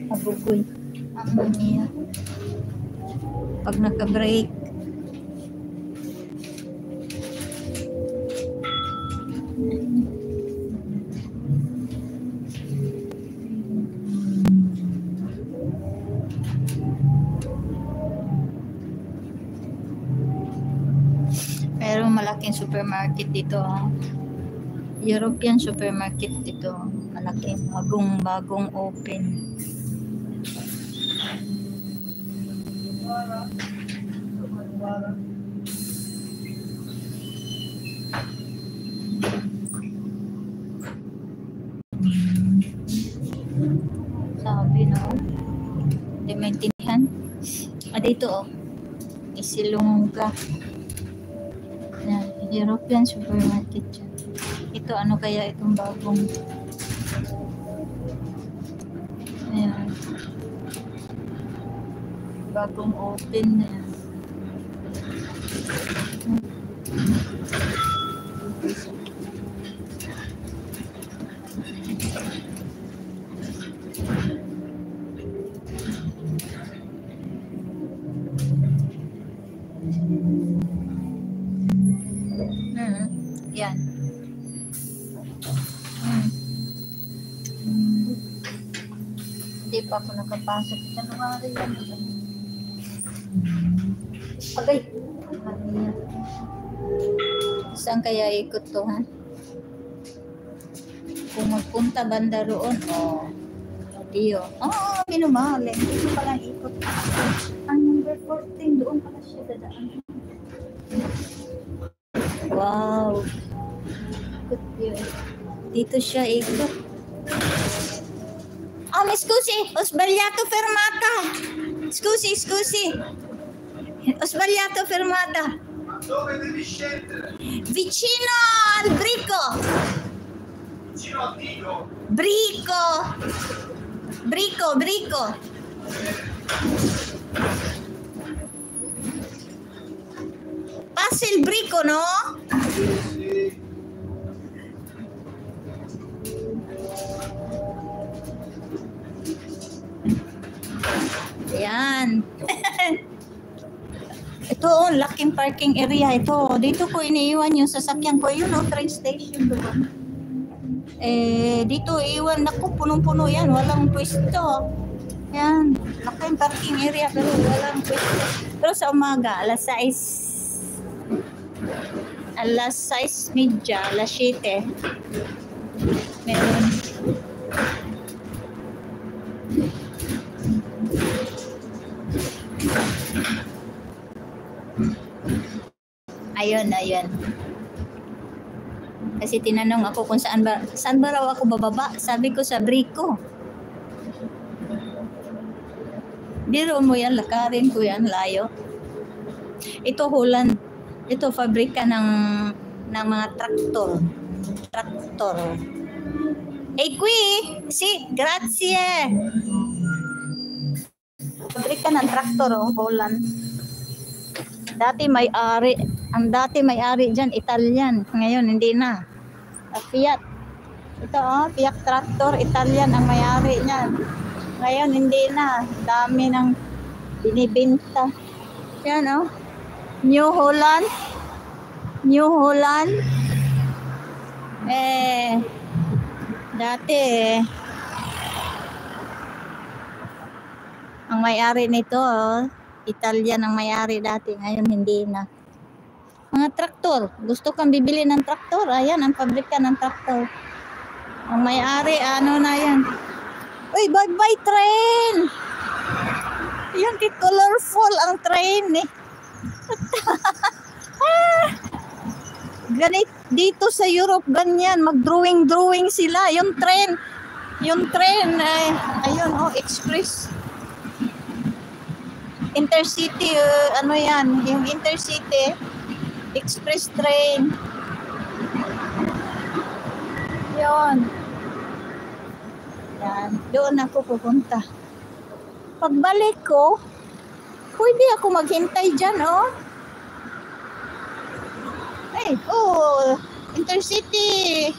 Abugoy. Ang niya. Pag naka-break. Pero malaking supermarket dito. European supermarket dito. Malaking bagong open. Sabi no. Hindi maintindihan. Dito Isilongga. European supermarket dyan. Ito ano kaya itong bagong ayan. Bagong open na yan. Yan. Hindi pa ako nakapasok. January yan. Agay. Saan kaya ikot to, ha? Kung magpunta banda roon, Dio. Minumali. Dito pala ikot. Ang number 14, doon pala siya dadaan. Wow. Ikot yun. Dito siya ikot. Scusi, ho sbagliato fermata. Scusi. Ho sbagliato fermata. Dove devi scendere? Vicino al Brico. Vicino al Dio? Brico. Passi il Brico, no? Sì. Yan. Ito, laking parking area ito. Dito ko iniiwan yung sasakyan ko. Yun, train station doon. Dito iwan. Naku, punong-puno yan. Walang pwesto. Yan. Laking parking area pero walang pwesto. Pero sa umaga, alas 6:30, alas 7. Meron. Ayun. Kasi tinanong ako kung saan ba raw ako bababa. Sabi ko sa Brico. Biro mo yan, lakarin ko yan, layo. Ito Holland. Ito fabrika ng mga traktor. Qui, sì, grazie. Fabrika ng traktor, Holland. Ang dati may-ari dyan, Italian. Ngayon, hindi na. Fiat. Ito, Fiat Tractor, Italian ang may-ari niyan. Ngayon, hindi na. Dami ng binibinta. Yan, New Holland. Dati, ang may-ari nito, Italian ang may-ari dati. Ngayon, hindi na. Mga traktor. Gusto kang bibili ng traktor? Ayan, ang pabrika ng traktor. Ang may-ari, na yan. Uy, bye-bye train! Yan, colorful ang train eh. Ganit, dito sa Europe, ganyan. Mag-drawing sila. Yung train, ayun, express. Intercity, yan, yung Intercity express train. Yan, doon ako pupunta. Pagbalik ko, pwede ako maghintay dyan, Intercity